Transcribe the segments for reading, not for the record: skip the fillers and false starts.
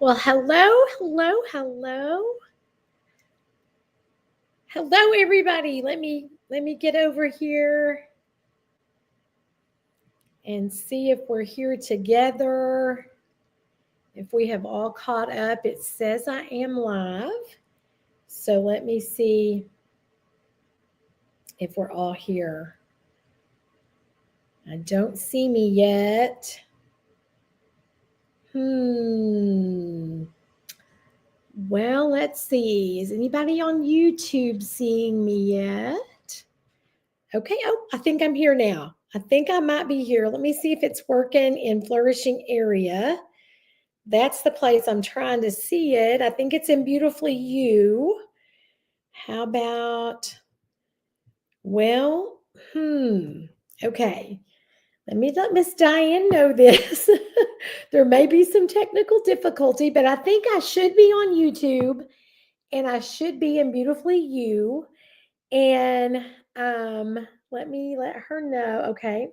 Well, hello. Hello, everybody. Let me get over here and see if we're here together. If we have all caught up, it says I am live. So let me see if we're all here. I don't see me yet. Well, let's see. Is anybody on YouTube seeing me yet? Okay. Oh, I think I'm here now. I think I might be here. Let me see if it's working in Flourishing Area. That's the place I'm trying to see it. I think it's in Beautifully You. How about, well, okay. Let Miss Diane know this. There may be some technical difficulty, but I think I should be on YouTube and I should be in Beautifully You. And let me let her know. Okay.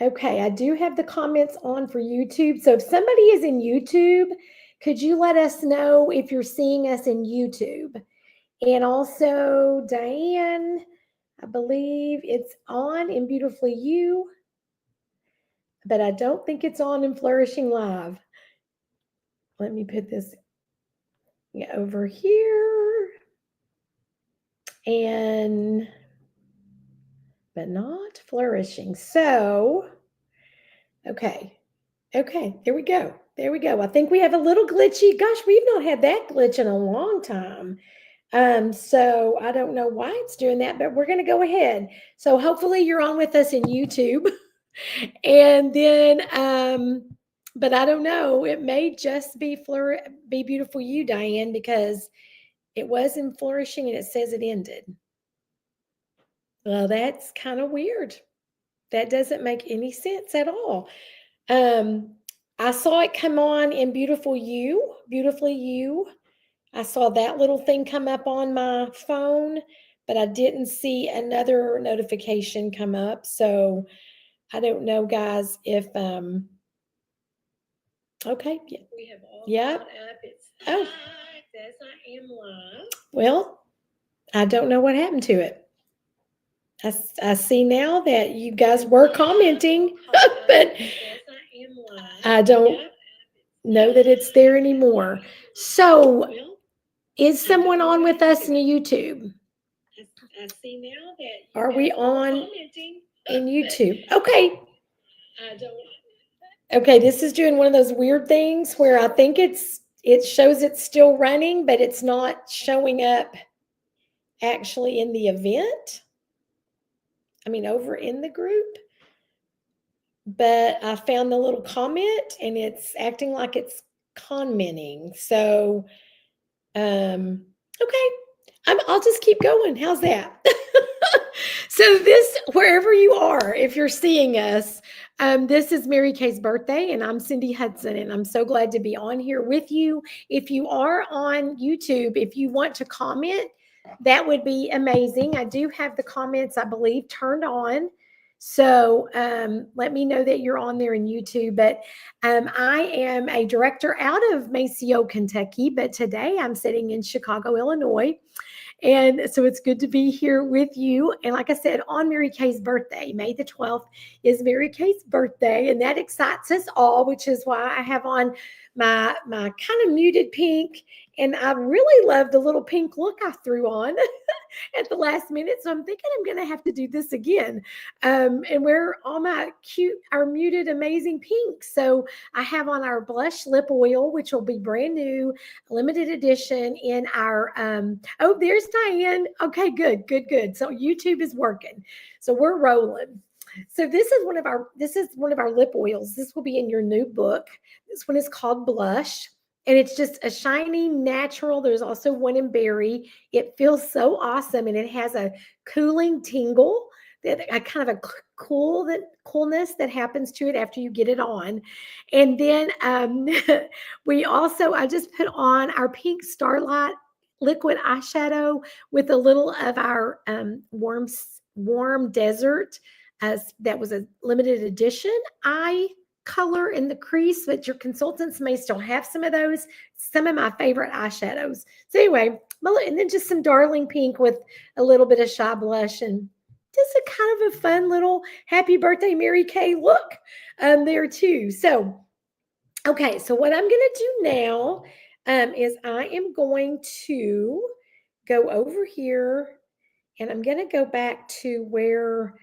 Okay, I do have the comments on for YouTube. So if somebody is in YouTube, could you let us know if you're seeing us in YouTube? And also, Diane, I believe it's on in Beautifully You, but I don't think it's on in Flourishing Live. Let me put this over here. But not Flourishing. So, okay, there we go. I think we have a little glitchy. Gosh, we've not had that glitch in a long time. So I don't know why it's doing that, but we're going to go ahead. So hopefully you're on with us in YouTube. And then, but I don't know, it may just be Beautiful You, Diane, because it was in Flourishing and it says it ended. Well, that's kind of weird. That doesn't make any sense at all. I saw it come on in Beautifully You. I saw that little thing come up on my phone, but I didn't see another notification come up. So I don't know, guys, if okay. Yeah. We have all caught up. It's it says I am live. Well, I don't know what happened to it. I see now that you guys were commenting, but I don't know that it's there anymore. So, is someone on with us in YouTube? I see now that are we on in YouTube? Okay. Okay, this is doing one of those weird things where I think it shows it's still running, but it's not showing up actually in the event. I mean, over in the group. But I found the little comment and it's acting like it's commenting. So, okay, I'll just keep going. How's that? So this, wherever you are, if you're seeing us, this is Mary Kay's birthday and I'm Cindy Hudson and I'm so glad to be on here with you. If you are on YouTube, if you want to comment, that would be amazing. I do have the comments, I believe, turned on. So let me know that you're on there in YouTube. But I am a director out of Maceo, Kentucky, but today I'm sitting in Chicago, Illinois. And so it's good to be here with you. And like I said, on Mary Kay's birthday, May the 12th is Mary Kay's birthday. And that excites us all, which is why I have on my kind of muted pink. And I really love the little pink look I threw on at the last minute. So I'm thinking I'm going to have to do this again and wear all my our muted, amazing pink. So I have on our blush lip oil, which will be brand new, limited edition in our, oh, there's Diane. Okay, good. So YouTube is working. So we're rolling. So this is one of our lip oils. This will be in your new book. This one is called Blush. And it's just a shiny, natural. There's also one in berry. It feels so awesome. And it has a cooling tingle, that a kind of a coolness that happens to it after you get it on. And then I just put on our pink Starlight liquid eyeshadow with a little of our warm desert. That was a limited edition eye color in the crease, but your consultants may still have some of those. Some of my favorite eyeshadows. So anyway, and then just some darling pink with a little bit of shy blush and just a kind of a fun little happy birthday, Mary Kay look there too. So, okay, so what I'm going to do now is I am going to go over here and I'm going to go back to where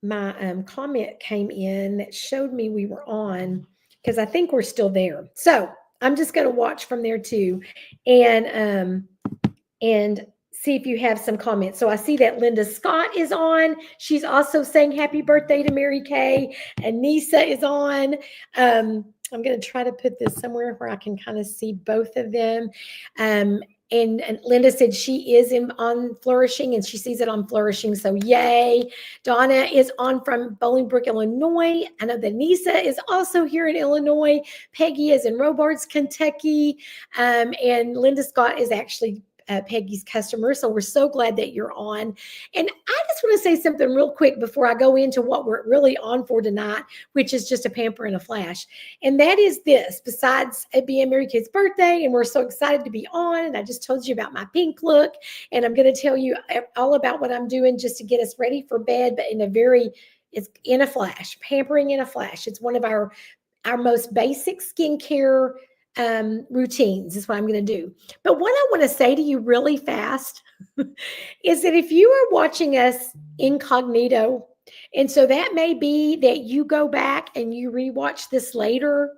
my comment came in that showed me we were on because I think we're still there. So I'm just going to watch from there too and see if you have some comments. So I see that Linda Scott is on. She's also saying happy birthday to Mary Kay, and Nisa is on. I'm going to try to put this somewhere where I can kind of see both of them. And Linda said she is on Flourishing and she sees it on Flourishing. So yay. Donna is on from Bolingbrook, Illinois. I know that Nisa is also here in Illinois. Peggy is in Robards, Kentucky. And Linda Scott is actually Peggy's customer. So we're so glad that you're on. And I just want to say something real quick before I go into what we're really on for tonight, which is just a pamper and a flash. And that is this, besides it being Mary Kay's birthday, and we're so excited to be on. And I just told you about my pink look. And I'm going to tell you all about what I'm doing just to get us ready for bed, but it's in a flash, pampering in a flash. It's one of our most basic skincare routines is what I'm going to do. But what I want to say to you really fast is that if you are watching us incognito, and so that may be that you go back and you rewatch this later,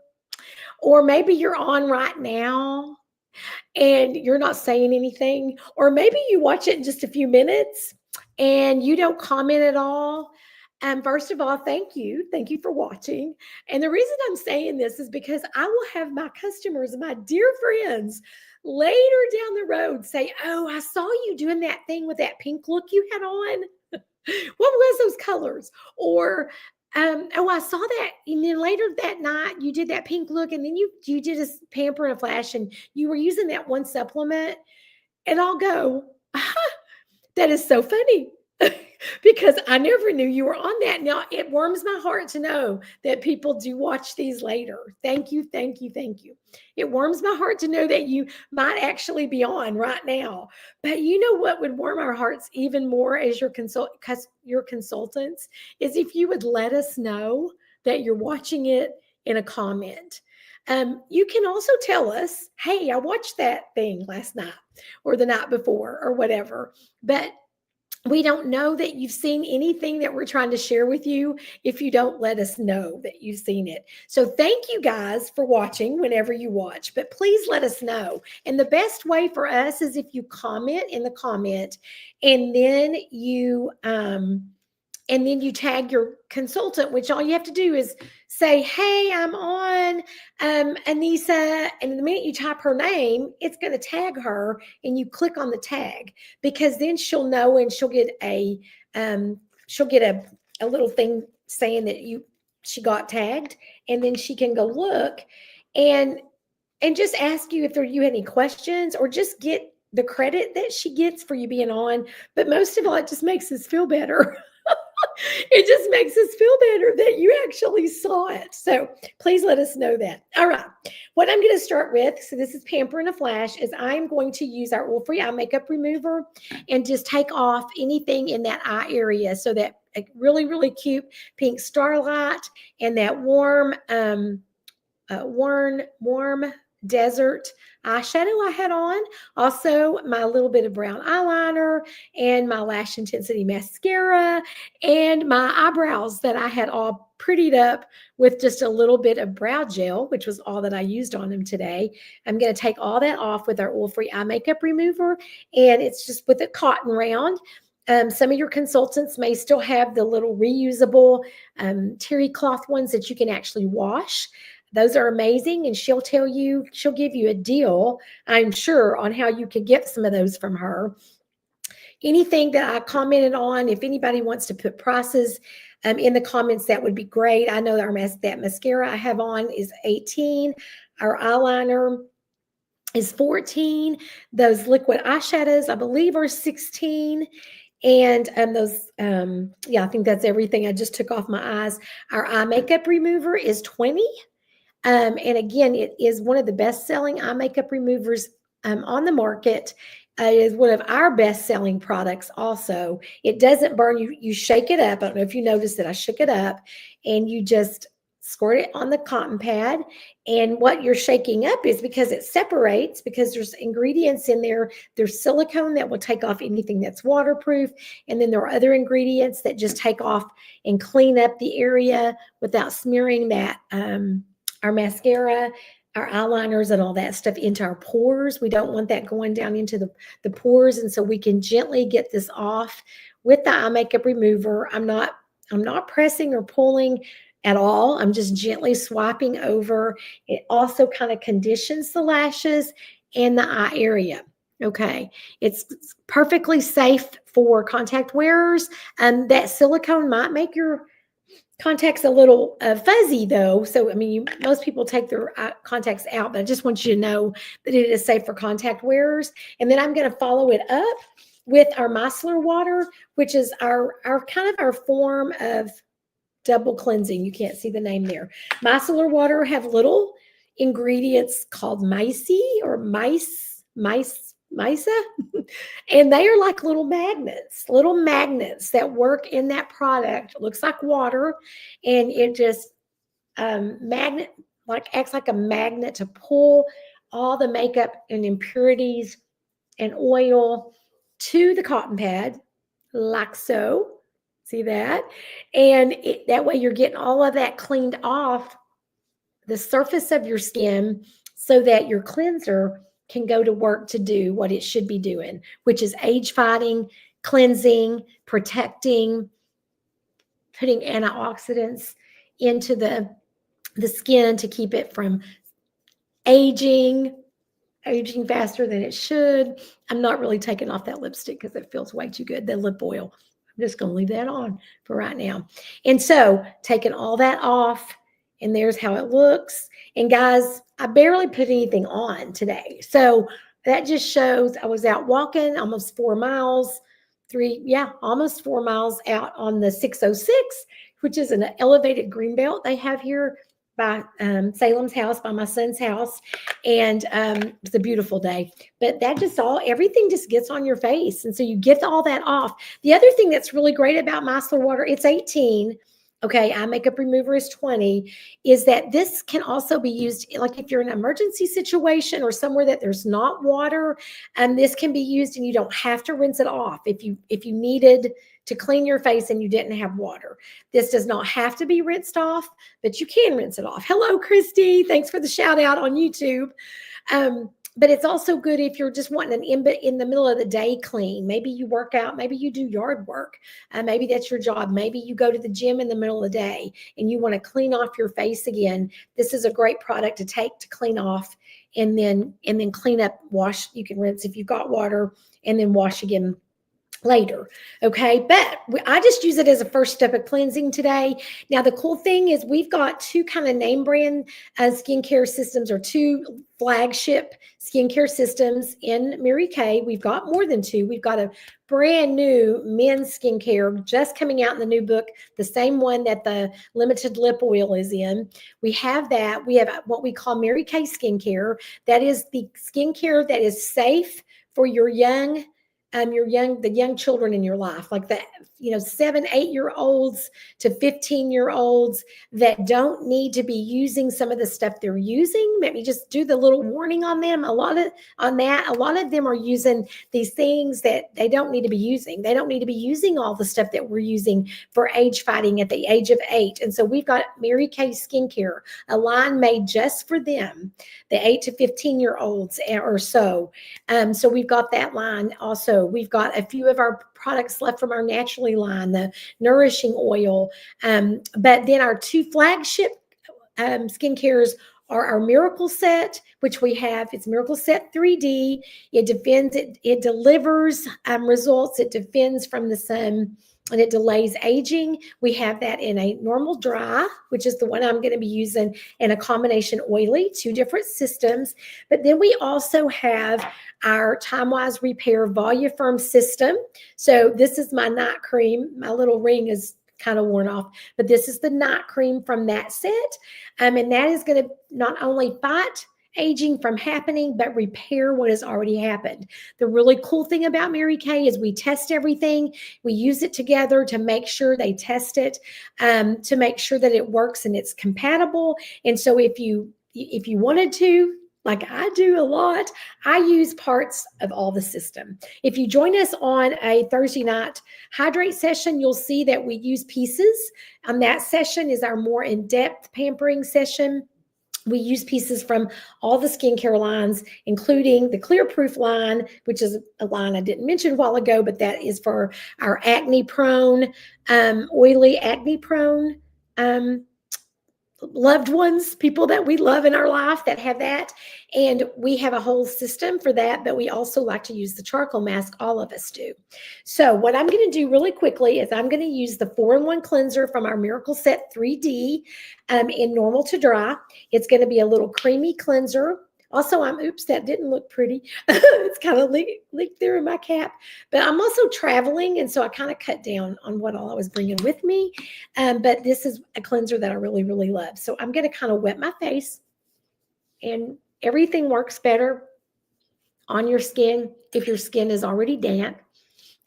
or maybe you're on right now and you're not saying anything, or maybe you watch it in just a few minutes and you don't comment at all. First of all, thank you. Thank you for watching. And the reason I'm saying this is because I will have my customers, my dear friends, later down the road say, oh, I saw you doing that thing with that pink look you had on. What was those colors? Or, oh, I saw that. And then later that night you did that pink look and then you did a pamper and a flash and you were using that one supplement. And I'll go, that is so funny. Because I never knew you were on that. Now, it warms my heart to know that people do watch these later. Thank you, thank you, thank you. It warms my heart to know that you might actually be on right now. But you know what would warm our hearts even more as your consultants is if you would let us know that you're watching it in a comment. You can also tell us, hey, I watched that thing last night or the night before or whatever. But we don't know that you've seen anything that we're trying to share with you if you don't let us know that you've seen it. So thank you guys for watching whenever you watch, but please let us know. And the best way for us is if you comment in the comment and then you tag your consultant, which all you have to do is say, hey, I'm on Anissa. And the minute you type her name, it's going to tag her and you click on the tag because then she'll know and she'll get a little thing saying that she got tagged and then she can go look and just ask you if you had any questions or just get the credit that she gets for you being on. But most of all, it just makes us feel better. It just makes us feel better that you actually saw it. So please let us know that. All right. What I'm going to start with, so this is Pamper in a Flash, is I'm going to use our oil-free eye makeup remover and just take off anything in that eye area. So that really, really cute pink Starlight and that warm desert eyeshadow I had on. Also, my little bit of brown eyeliner and my Lash Intensity mascara and my eyebrows that I had all prettied up with just a little bit of brow gel, which was all that I used on them today. I'm going to take all that off with our oil-free eye makeup remover, and it's just with a cotton round. Some of your consultants may still have the little reusable terry cloth ones that you can actually wash. Those are amazing, and she'll give you a deal, I'm sure, on how you could get some of those from her. Anything that I commented on, if anybody wants to put prices in the comments, that would be great. I know that mascara I have on is $18. Our eyeliner is $14. Those liquid eyeshadows, I believe, are $16. And yeah, I think that's everything. I just took off my eyes. Our eye makeup remover is 20. And again, it is one of the best selling eye makeup removers on the market. It is one of our best selling products also. It doesn't burn. You shake it up. I don't know if you noticed that I shook it up, and you just squirt it on the cotton pad. And what you're shaking up is because it separates, because there's ingredients in there. There's silicone that will take off anything that's waterproof. And then there are other ingredients that just take off and clean up the area without smearing that our mascara, our eyeliners, and all that stuff into our pores. We don't want that going down into the pores. And so we can gently get this off with the eye makeup remover. I'm not pressing or pulling at all. I'm just gently swiping over. It also kind of conditions the lashes and the eye area. Okay. It's perfectly safe for contact wearers. That silicone might make your contacts a little fuzzy though. So, I mean, most people take their contacts out, but I just want you to know that it is safe for contact wearers. And then I'm going to follow it up with our micellar water, which is our kind of our form of double cleansing. You can't see the name there. Micellar water have little ingredients called mica, and they are like little magnets that work in that product. It looks like water, and it just acts like a magnet to pull all the makeup and impurities and oil to the cotton pad, like so. See that? And that way you're getting all of that cleaned off the surface of your skin so that your cleanser can go to work to do what it should be doing, which is age fighting, cleansing, protecting, putting antioxidants into the skin to keep it from aging faster than it should. I'm not really taking off that lipstick because it feels way too good. The lip oil. I'm just going to leave that on for right now. And so taking all that off, and there's how it looks. And guys, I barely put anything on today. So that just shows I was out walking almost 4 miles, almost 4 miles out on the 606, which is an elevated greenbelt they have here by Salem's house, by my son's house. And it's a beautiful day. But that just everything just gets on your face. And so you get all that off. The other thing that's really great about micellar water, it's 18. Okay, eye makeup remover is 20, is that this can also be used, like if you're in an emergency situation or somewhere that there's not water, and this can be used and you don't have to rinse it off if you needed to clean your face and you didn't have water. This does not have to be rinsed off, but you can rinse it off. Hello, Christy. Thanks for the shout out on YouTube. But it's also good if you're just wanting an in the middle of the day clean. Maybe you work out, maybe you do yard work. Maybe that's your job. Maybe you go to the gym in the middle of the day and you want to clean off your face again. This is a great product to take to clean off and then clean up, wash. You can rinse if you've got water and then wash again later. Okay. But I just use it as a first step of cleansing today. Now, the cool thing is we've got two kind of name brand skincare systems, or two flagship skincare systems in Mary Kay. We've got more than two. We've got a brand new men's skincare just coming out in the new book, the same one that the limited lip oil is in. We have that. We have what we call Mary Kay skincare. That is the skincare that is safe for your the young children in your life, like the 7, 8-year-olds to 15-year-olds that don't need to be using some of the stuff they're using. Maybe just do the little warning on them. A lot of them are using these things that they don't need to be using. They don't need to be using all the stuff that we're using for age fighting at the age of 8. And so we've got Mary Kay Skincare, a line made just for them, the 8 to 15-year-olds or so. So we've got that line also. We've got a few of our products left from our Naturally line, the nourishing oil. But then our two flagship skincares are our Miracle Set, which we have. It's Miracle Set 3D. It delivers results. It defends from the sun. and it delays aging. We have that in a normal dry, which is the one I'm going to be using, and a combination oily, 2 different systems. But then we also have our Time Wise Repair Voluform system. So this is my night cream. My little ring is kind of worn off, but this is the night cream from that set. And that is going to not only fight aging from happening, but repair what has already happened. The really cool thing about Mary Kay is we test everything. We use it together to make sure they test it, to make sure that it works and it's compatible. And so if you wanted to, like I do a lot, I use parts of all the system. If you join us on a Thursday night hydrate session, you'll see that we use pieces. That session is our more in-depth pampering session. We use pieces from all the skincare lines, including the Clear Proof line, which is a line I didn't mention a while ago, but that is for our acne-prone, oily acne-prone loved ones, people that we love in our life that have that. And we have a whole system for that, but we also like to use the charcoal mask. All of us do. So what I'm going to do really quickly is I'm going to use the 4-in-1 cleanser from our Miracle Set 3D in normal to dry. It's going to be a little creamy cleanser. Also, oops, that didn't look pretty. It's kind of leaked through in my cap. But I'm also traveling, and so I kind of cut down on what all I was bringing with me. But this is a cleanser that I really, really love. So I'm going to kind of wet my face, and everything works better on your skin if your skin is already damp.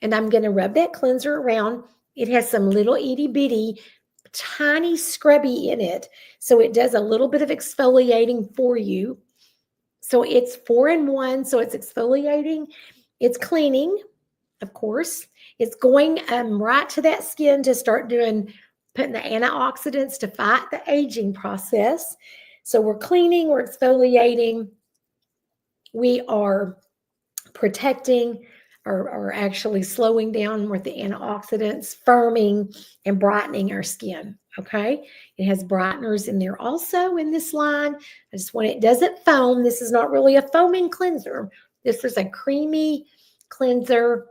And I'm going to rub that cleanser around. It has some little itty bitty tiny scrubby in it, so it does a little bit of exfoliating for you. So it's 4-in-1, so it's exfoliating, it's cleaning, of course. It's going right to that skin to start putting the antioxidants to fight the aging process. So we're cleaning, we're exfoliating, we are protecting, or actually slowing down with the antioxidants, firming and brightening our skin. Okay, it has brighteners in there also in this line. I just want it doesn't foam. This is not really a foaming cleanser. This is a creamy cleanser,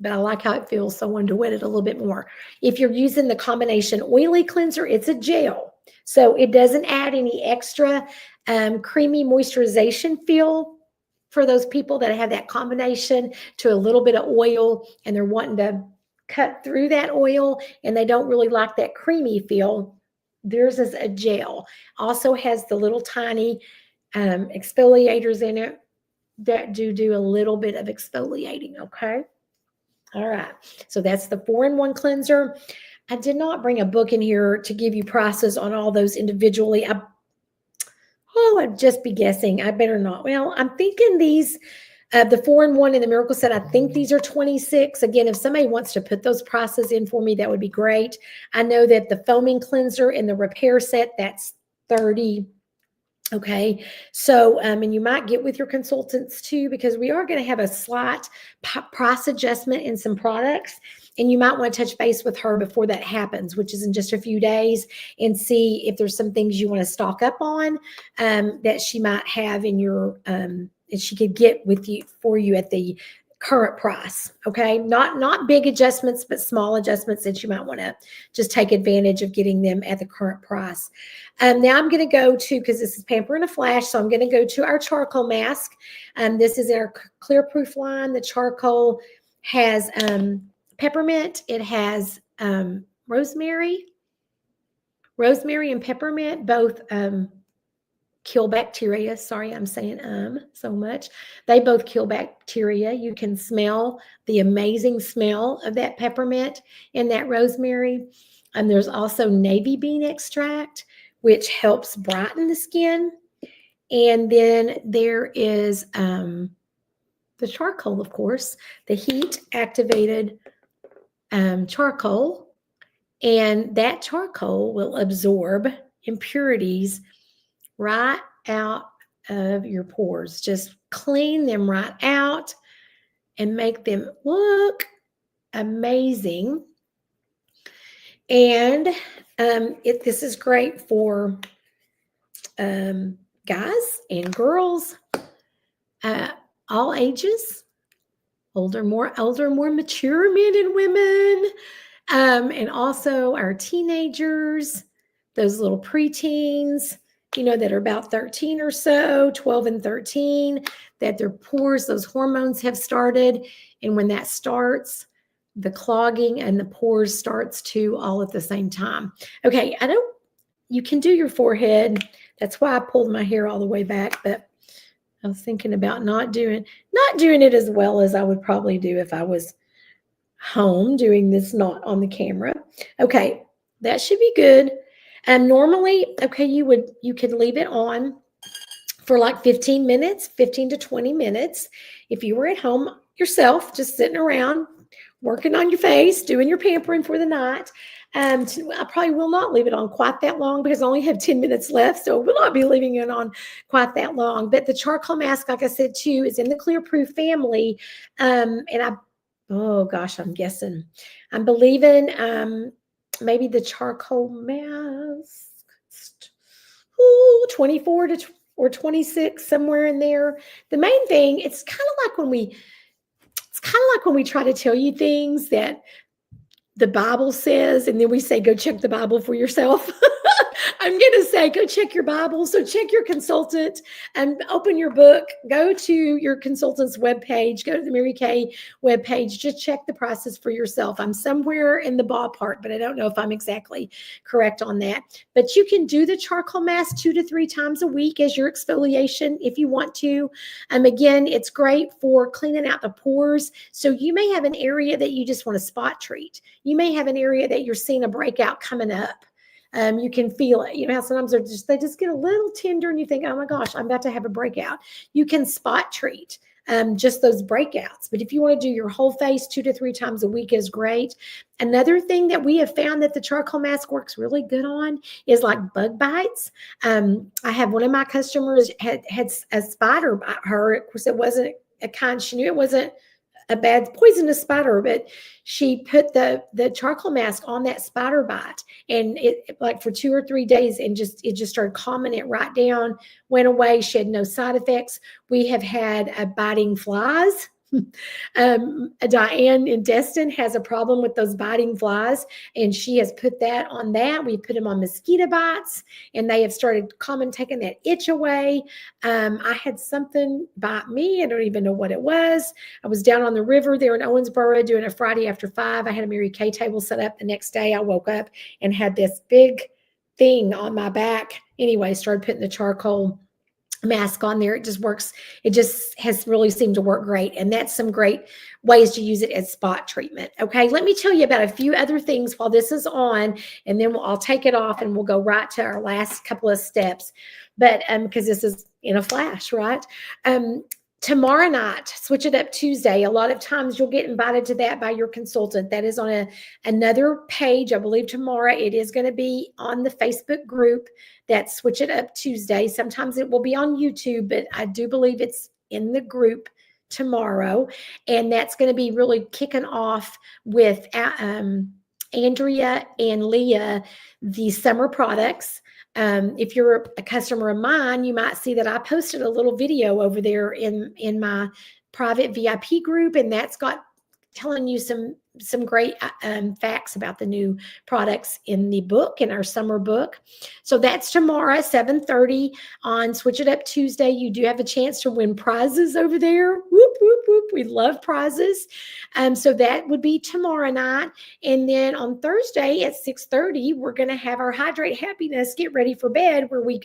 but I like how it feels, so I wanted to wet it a little bit more. If you're using the combination oily cleanser, it's a gel, so it doesn't add any extra creamy moisturization feel for those people that have that combination to a little bit of oil and they're wanting to cut through that oil and they don't really like that creamy feel. Theirs is a gel. Also has the little tiny exfoliators in it that do a little bit of exfoliating, okay? All right, so that's the 4-in-1 cleanser. I did not bring a book in here to give you prices on all those individually. I'd just be guessing. I better not. Well, I'm thinking these, the 4-in-1 in the Miracle Set, I think these are $26. Again, if somebody wants to put those prices in for me, that would be great. I know that the foaming cleanser in the repair set, that's $30. Okay, so and you might get with your consultants too, because we are going to have a slight price adjustment in some products, and you might want to touch base with her before that happens, which is in just a few days, and see if there's some things you want to stock up on that she might have in your and she could get with you for you at the current price. Okay, not big adjustments, but small adjustments that you might want to just take advantage of getting them at the current price. Now I'm going to go to, because this is Pamper in a Flash, so I'm going to go to our charcoal mask. This is our Clear Proof line. The charcoal has peppermint. It has rosemary and peppermint, both kill bacteria. Sorry, I'm saying so much. They both kill bacteria. You can smell the amazing smell of that peppermint and that rosemary. And there's also navy bean extract, which helps brighten the skin. And then there is the charcoal, of course, the heat activated charcoal. And that charcoal will absorb impurities right out of your pores. Just clean them right out and make them look amazing. And this is great for guys and girls, all ages. more mature men and women, and also our teenagers, those little preteens, that are about 13 or so, 12 and 13, that their pores, those hormones have started. And when that starts, the clogging and the pores starts too, all at the same time. Okay, you can do your forehead. That's why I pulled my hair all the way back, but I was thinking about not doing it as well as I would probably do if I was home doing this not on the camera. Okay, that should be good. And normally, okay, you could leave it on for like 15 minutes, 15 to 20 minutes. If you were at home yourself, just sitting around, working on your face, doing your pampering for the night. I probably will not leave it on quite that long because I only have 10 minutes left. So we'll not be leaving it on quite that long. But the charcoal mask, like I said, too, is in the Clear Proof family. Oh gosh, I'm believing maybe the charcoal mask, 24 to or 26, somewhere in there. The main thing, it's kind of like when we try to tell you things that the Bible says, and then we say, go check the Bible for yourself. I'm going to say, go check your Bible. So check your consultant and open your book. Go to your consultant's webpage. Go to the Mary Kay webpage. Just check the prices for yourself. I'm somewhere in the ballpark, but I don't know if I'm exactly correct on that. But you can do the charcoal mask 2 to 3 times a week as your exfoliation if you want to. Again, it's great for cleaning out the pores. So you may have an area that you just want to spot treat. You may have an area that you're seeing a breakout coming up. You can feel it. You know how sometimes they just get a little tender and you think, oh my gosh, I'm about to have a breakout. You can spot treat just those breakouts. But if you want to do your whole face 2 to 3 times a week is great. Another thing that we have found that the charcoal mask works really good on is like bug bites. I have one of my customers had a spider bite her. Of course, it wasn't a kind, she knew it wasn't a bad poisonous spider, but she put the charcoal mask on that spider bite, and it like for 2 or 3 days, and it just started calming it right down, went away. She had no side effects. We have had biting flies. Diane in Destin has a problem with those biting flies, and she has put that on that. We put them on mosquito bites, and they have started calming, taking that itch away. I had something bite me. I don't even know what it was. I was down on the river there in Owensboro doing a Friday after 5. I had a Mary Kay table set up. The next day I woke up and had this big thing on my back. Anyway, started putting the charcoal mask on there. It just works. It just has really seemed to work great. And that's some great ways to use it as spot treatment. Okay, let me tell you about a few other things while this is on, and then I'll take it off and we'll go right to our last couple of steps. But because this is in a flash, right? Tomorrow night, Switch It Up Tuesday. A lot of times you'll get invited to that by your consultant. That is on another page. I believe tomorrow it is going to be on the Facebook group. That's Switch It Up Tuesday. Sometimes it will be on YouTube, but I do believe it's in the group tomorrow. And that's going to be really kicking off with Andrea and Leah, the summer products. If you're a customer of mine, you might see that I posted a little video over there in my private VIP group, and that's got telling you some great facts about the new products in the book, in our summer book. So that's tomorrow at 7:30 on Switch It Up Tuesday. You do have a chance to win prizes over there. Whoop, whoop, whoop. We love prizes. So that would be tomorrow night. And then on Thursday at 6:30, we're going to have our Hydrate Happiness Get Ready for Bed, where we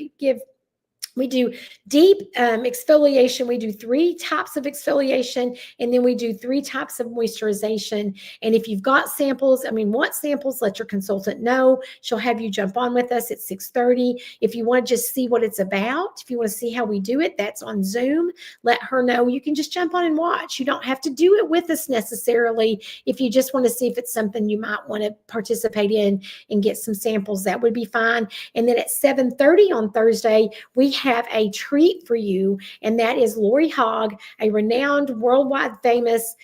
do deep exfoliation. We do 3 types of exfoliation, and then we do 3 types of moisturization. And if you've got samples, want samples, let your consultant know. She'll have you jump on with us at 6:30. If you want to just see what it's about, if you want to see how we do it, that's on Zoom. Let her know. You can just jump on and watch. You don't have to do it with us necessarily. If you just want to see if it's something you might want to participate in and get some samples, that would be fine. And then at 7:30 on Thursday, we have a treat for you, and that is Lori Hogg, a renowned, worldwide famous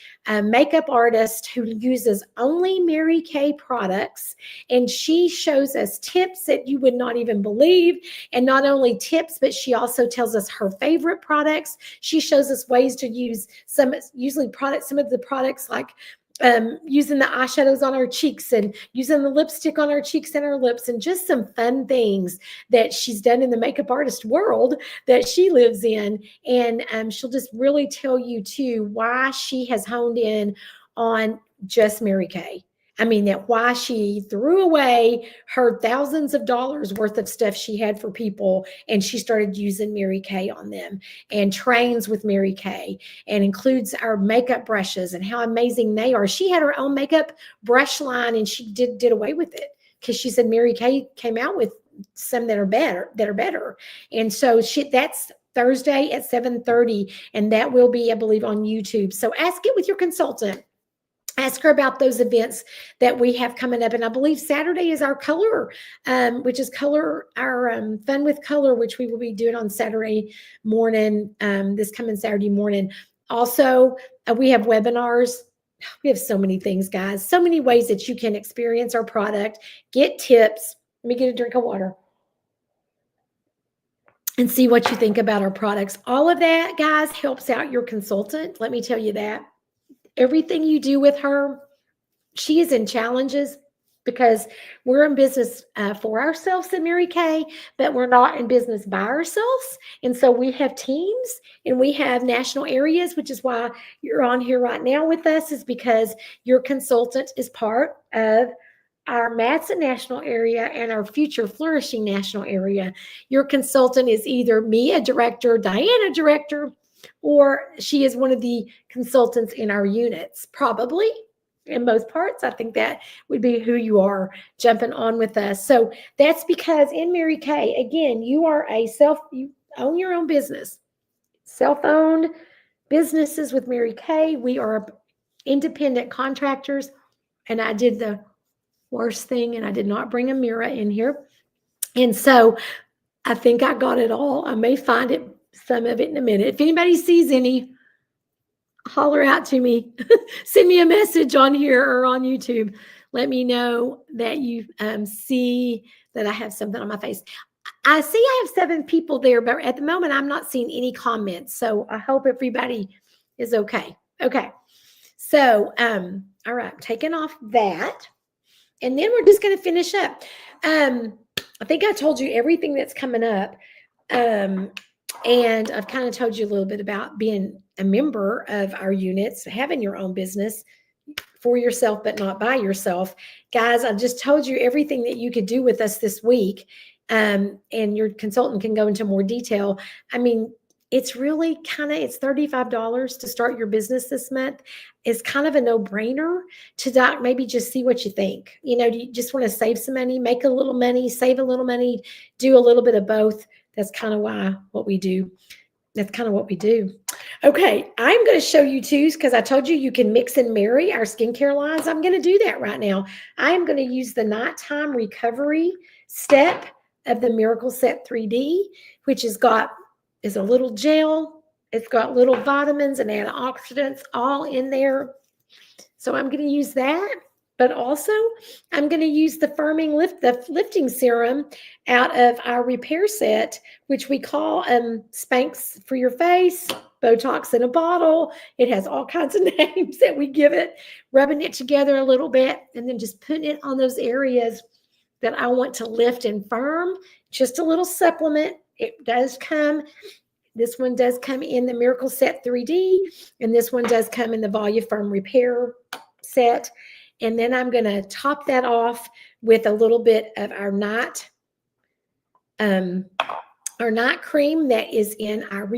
makeup artist who uses only Mary Kay products. And she shows us tips that you would not even believe. And not only tips, but she also tells us her favorite products. She shows us ways to use some of the products, like using the eyeshadows on our cheeks and using the lipstick on our cheeks and our lips, and just some fun things that she's done in the makeup artist world that she lives in. And she'll just really tell you too why she has honed in on just Mary Kay. I mean, that why she threw away her thousands of dollars worth of stuff she had for people, and she started using Mary Kay on them, and trains with Mary Kay, and includes our makeup brushes and how amazing they are. She had her own makeup brush line, and she did away with it because she said Mary Kay came out with some that are better. And so that's Thursday at 7:30, and that will be, I believe, on YouTube. So ask it with your consultant. Ask her about those events that we have coming up. And I believe Saturday is our color, which is our Fun with Color, which we will be doing on Saturday morning, this coming Saturday morning. Also, we have webinars. We have so many things, guys, so many ways that you can experience our product, get tips. Let me get a drink of water and see what you think about our products. All of that, guys, helps out your consultant. Let me tell you that. Everything you do with her, she is in challenges because we're in business for ourselves at Mary Kay, but we're not in business by ourselves. And so we have teams and we have national areas, which is why you're on here right now with us, is because your consultant is part of our Madison national area and our future flourishing national area. Your consultant is either me, a director, Diana, director, or she is one of the consultants in our units, probably in most parts. I think that would be who you are jumping on with us. So that's because in Mary Kay, again, you own your own business, self-owned businesses with Mary Kay. We are independent contractors, and I did the worst thing, and I did not bring a mirror in here. And so I think I got it all. I may find some of it in a minute. If anybody sees any, holler out to me. Send me a message on here or on YouTube. Let me know that you see that I have something on my face. I see I have 7 people there, but at the moment I'm not seeing any comments. So I hope everybody is okay. Okay. So, all right, taking off that. And then we're just going to finish up. I think I told you everything that's coming up. And I've kind of told you a little bit about being a member of our units, having your own business for yourself, but not by yourself. Guys, I just told you everything that you could do with us this week. And your consultant can go into more detail. I mean, it's really it's $35 to start your business this month. It's kind of a no-brainer to maybe just see what you think. You know, do you just want to save some money, make a little money, save a little money, do a little bit of both? That's kind of what we do. That's kind of what we do. Okay, I'm going to show you too, because I told you can mix and marry our skincare lines. I'm going to do that right now. I am going to use the nighttime recovery step of the Miracle Set 3D, which is a little gel. It's got little vitamins and antioxidants all in there. So I'm going to use that. But also, I'm going to use the lifting serum out of our repair set, which we call Spanx for your face, Botox in a bottle. It has all kinds of names that we give it, rubbing it together a little bit, and then just putting it on those areas that I want to lift and firm. Just a little supplement. This one does come in the Miracle Set 3D, and this one does come in the Volufirm Repair set. And then I'm going to top that off with a little bit of our night cream that is in our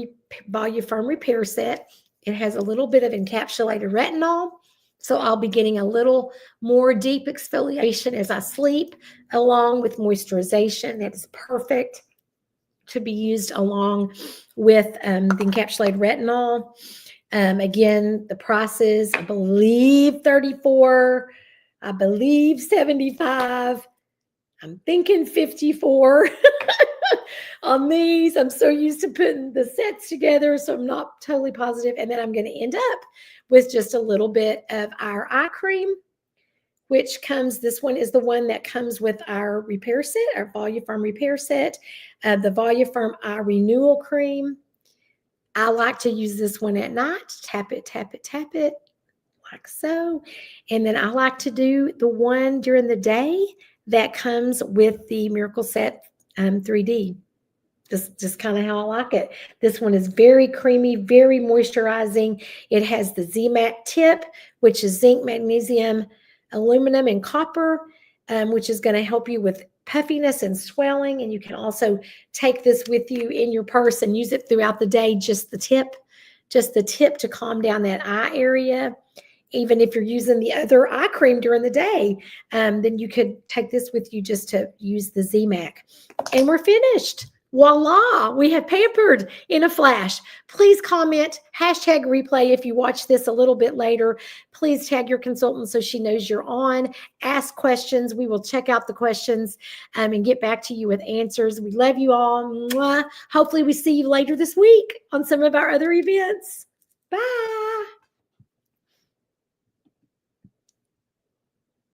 Volufirm Repair set. It has a little bit of encapsulated retinol. So I'll be getting a little more deep exfoliation as I sleep, along with moisturization. That is perfect to be used along with the encapsulated retinol. Again, the price is, I believe, $34. I believe $75. I'm thinking $54. on these. I'm so used to putting the sets together, so I'm not totally positive. And then I'm going to end up with just a little bit of our eye cream, which comes, this one is the one that comes with our repair set, our Volufarm repair set, the Volufarm Eye Renewal Cream. I like to use this one at night. Tap it, tap it, tap it, like so. And then I like to do the one during the day that comes with the Miracle Set 3D. Just kind of how I like it. This one is very creamy, very moisturizing. It has the Z-Mat tip, which is zinc, magnesium, aluminum, and copper, which is going to help you with puffiness and swelling. And you can also take this with you in your purse and use it throughout the day, just the tip to calm down that eye area. Even if you're using the other eye cream during the day, then you could take this with you just to use the Z-Mac. And we're finished. Voila, we have pampered in a flash. Please comment, hashtag replay if you watch this a little bit later. Please tag your consultant so she knows you're on. Ask questions. We will check out the questions and get back to you with answers. We love you all. Mwah. Hopefully we see you later this week on some of our other events. Bye.